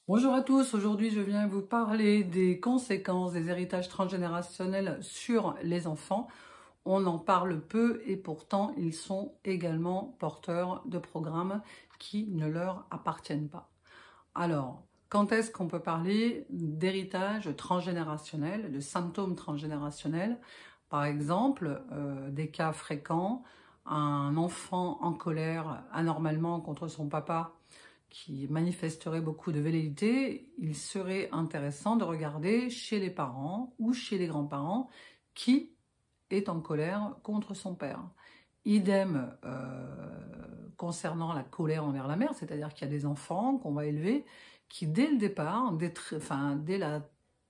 Bonjour à tous, aujourd'hui je viens vous parler des conséquences des héritages transgénérationnels sur les enfants. On en parle peu et pourtant ils sont également porteurs de programmes qui ne leur appartiennent pas. Alors, quand est-ce qu'on peut parler d'héritage transgénérationnel, de symptômes transgénérationnels? Par exemple, des cas fréquents, un enfant en colère anormalement contre son papa qui manifesterait beaucoup de velléité, il serait intéressant de regarder chez les parents ou chez les grands-parents qui est en colère contre son père. Idem concernant la colère envers la mère, c'est-à-dire qu'il y a des enfants qu'on va élever qui, dès le départ, dès la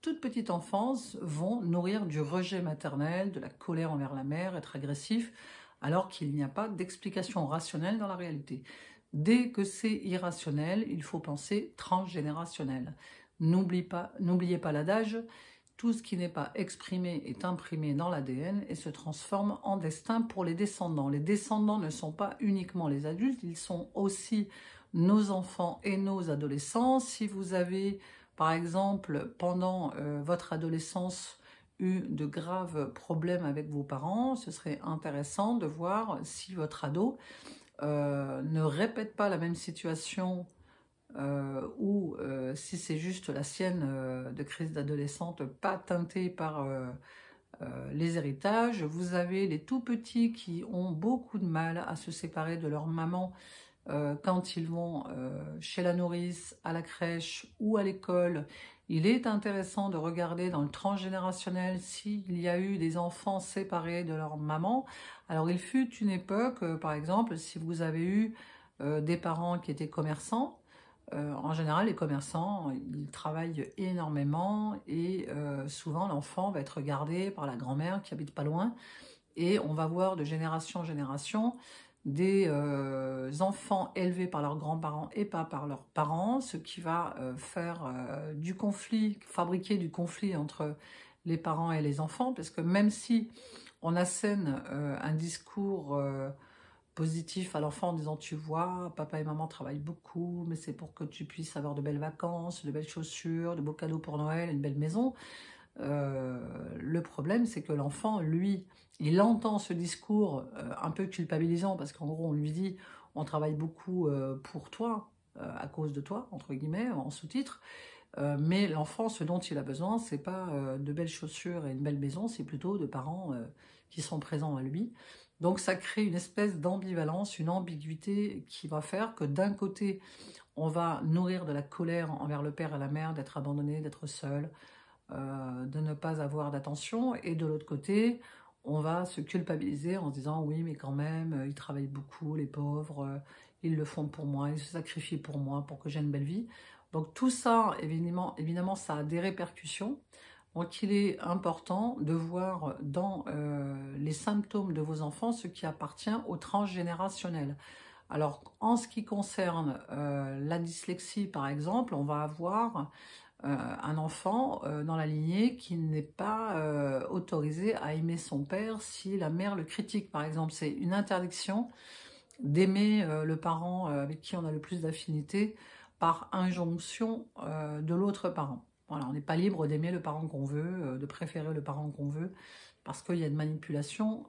toute petite enfance, vont nourrir du rejet maternel, de la colère envers la mère, être agressifs, alors qu'il n'y a pas d'explication rationnelle dans la réalité. Dès que c'est irrationnel, il faut penser transgénérationnel. N'oubliez pas l'adage, tout ce qui n'est pas exprimé est imprimé dans l'ADN et se transforme en destin pour les descendants. Les descendants ne sont pas uniquement les adultes, ils sont aussi nos enfants et nos adolescents. Si vous avez, par exemple, pendant votre adolescence, eu de graves problèmes avec vos parents, ce serait intéressant de voir si votre ado ne répète pas la même situation ou si c'est juste la sienne de crise d'adolescente, pas teintée par les héritages. Vous avez les tout petits qui ont beaucoup de mal à se séparer de leur maman quand ils vont chez la nourrice, à la crèche ou à l'école. Il est intéressant de regarder dans le transgénérationnel s'il y a eu des enfants séparés de leur maman. Alors il fut une époque, par exemple, si vous avez eu des parents qui étaient commerçants, en général les commerçants, ils travaillent énormément et souvent l'enfant va être gardé par la grand-mère qui habite pas loin et on va voir de génération en génération des enfants élevés par leurs grands-parents et pas par leurs parents, ce qui va faire du conflit, fabriquer du conflit entre les parents et les enfants, parce que même si on assène un discours positif à l'enfant en disant tu vois, papa et maman travaillent beaucoup, mais c'est pour que tu puisses avoir de belles vacances, de belles chaussures, de beaux cadeaux pour Noël, une belle maison. Le problème, c'est que l'enfant, lui, il entend ce discours un peu culpabilisant parce qu'en gros, on lui dit « on travaille beaucoup pour toi, à cause de toi », entre guillemets, en sous-titre. Mais l'enfant, ce dont il a besoin, c'est pas de belles chaussures et une belle maison, c'est plutôt de parents qui sont présents à lui. Donc ça crée une espèce d'ambivalence, une ambiguïté qui va faire que d'un côté, on va nourrir de la colère envers le père et la mère, d'être abandonné, d'être seul, de ne pas avoir d'attention, et de l'autre côté, on va se culpabiliser en se disant oui mais quand même, ils travaillent beaucoup les pauvres, ils le font pour moi, ils se sacrifient pour moi, pour que j'ai une belle vie. Donc tout ça, évidemment ça a des répercussions. Donc il est important de voir dans les symptômes de vos enfants ce qui appartient au transgénérationnel. Alors en ce qui concerne la dyslexie par exemple, on va avoir un enfant dans la lignée qui n'est pas autorisé à aimer son père si la mère le critique. Par exemple, c'est une interdiction d'aimer le parent avec qui on a le plus d'affinité par injonction de l'autre parent. Voilà, on n'est pas libre d'aimer le parent qu'on veut, de préférer le parent qu'on veut, parce qu'il y a une manipulation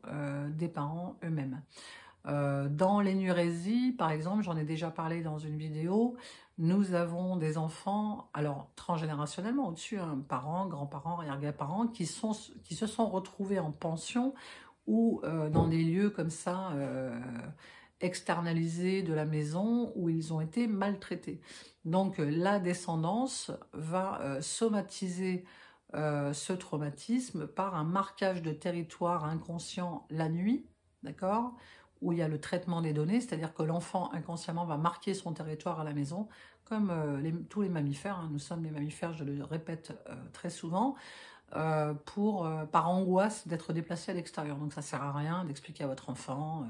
des parents eux-mêmes. Dans l'énurésie, par exemple, j'en ai déjà parlé dans une vidéo, nous avons des enfants, alors transgénérationnellement au-dessus, hein, parents, grands-parents, arrière-grands-parents, qui se sont retrouvés en pension ou dans des lieux comme ça, externalisés de la maison, où ils ont été maltraités. Donc la descendance va somatiser ce traumatisme par un marquage de territoire inconscient la nuit, d'accord, où il y a le traitement des données, c'est-à-dire que l'enfant inconsciemment va marquer son territoire à la maison, comme tous les mammifères, hein, nous sommes des mammifères, je le répète très souvent, par angoisse d'être déplacé à l'extérieur. Donc ça sert à rien d'expliquer à votre enfant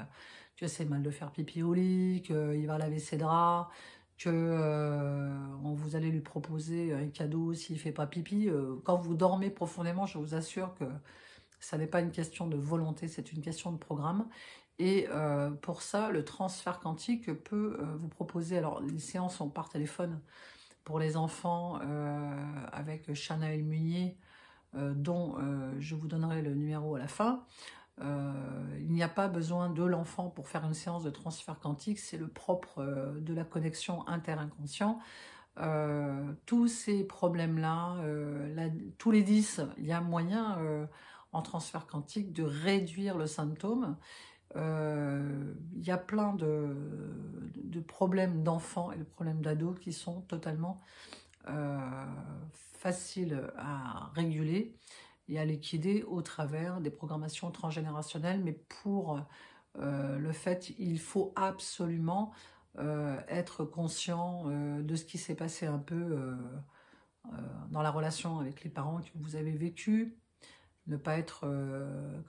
que c'est mal de faire pipi au lit, qu'il va laver ses draps, que vous allez lui proposer un cadeau s'il ne fait pas pipi. Quand vous dormez profondément, je vous assure que ça n'est pas une question de volonté, c'est une question de programme. Et pour ça, le transfert quantique peut vous proposer, alors les séances sont par téléphone, pour les enfants avec Shanaël Munier, dont je vous donnerai le numéro à la fin. Il n'y a pas besoin de l'enfant pour faire une séance de transfert quantique, c'est le propre de la connexion inter-inconscient. Tous ces problèmes-là, tous les 10, il y a moyen en transfert quantique de réduire le symptôme. Il y a plein de problèmes d'enfants et de problèmes d'ados qui sont totalement faciles à réguler et à liquider au travers des programmations transgénérationnelles. Mais pour le fait, il faut absolument être conscient de ce qui s'est passé un peu dans la relation avec les parents que vous avez vécu, ne pas être,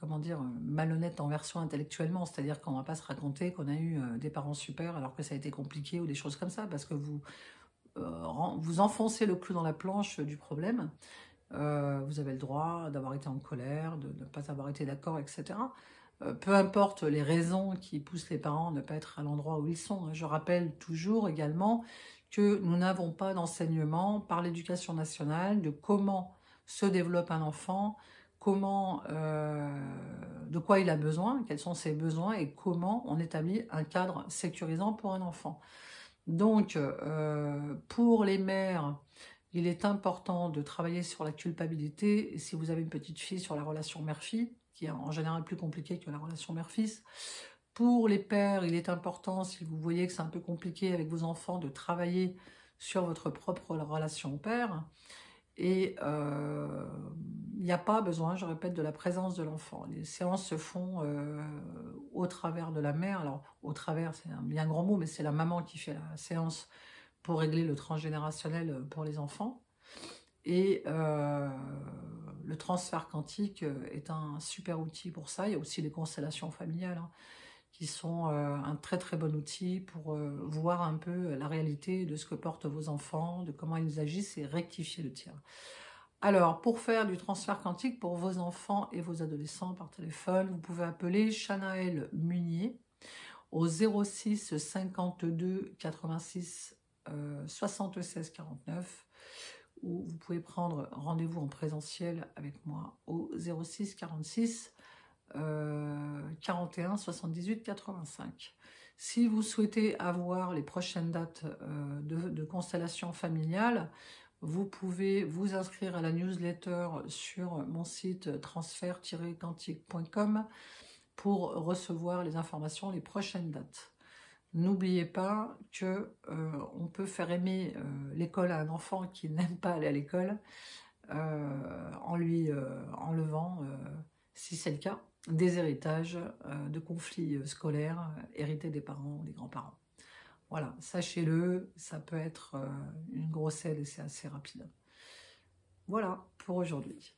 comment dire, malhonnête envers soi intellectuellement, c'est-à-dire qu'on ne va pas se raconter qu'on a eu des parents super alors que ça a été compliqué ou des choses comme ça, parce que vous enfoncez le clou dans la planche du problème. Vous avez le droit d'avoir été en colère, de ne pas avoir été d'accord, etc. Peu importe les raisons qui poussent les parents à ne pas être à l'endroit où ils sont. Je rappelle toujours également que nous n'avons pas d'enseignement par l'éducation nationale de comment se développe un enfant, comment, de quoi il a besoin, quels sont ses besoins et comment on établit un cadre sécurisant pour un enfant. Donc, pour les mères, il est important de travailler sur la culpabilité. Et si vous avez une petite fille, sur la relation mère-fille, qui est en général plus compliquée que la relation mère-fils. Pour les pères, il est important, si vous voyez que c'est un peu compliqué avec vos enfants, de travailler sur votre propre relation au père. Et il n'y a pas besoin, je répète, de la présence de l'enfant. Les séances se font au travers de la mère. Alors, au travers, c'est un bien grand mot, mais c'est la maman qui fait la séance pour régler le transgénérationnel pour les enfants. Et le transfert quantique est un super outil pour ça. Il y a aussi les constellations familiales hein, qui sont un très très bon outil pour voir un peu la réalité de ce que portent vos enfants, de comment ils agissent et rectifier le tir. Alors, pour faire du transfert quantique pour vos enfants et vos adolescents par téléphone, vous pouvez appeler Shanaël Munier au 06 52 86 76 49 ou vous pouvez prendre rendez-vous en présentiel avec moi au 06 46 41 78 85. Si vous souhaitez avoir les prochaines dates de constellation familiale, vous pouvez vous inscrire à la newsletter sur mon site transfert-quantique.com pour recevoir les informations, les prochaines dates. N'oubliez pas que on peut faire aimer l'école à un enfant qui n'aime pas aller à l'école en lui enlevant, si c'est le cas, des héritages de conflits scolaires hérités des parents ou des grands-parents. Voilà, sachez-le, ça peut être une grosse aide et c'est assez rapide. Voilà pour aujourd'hui.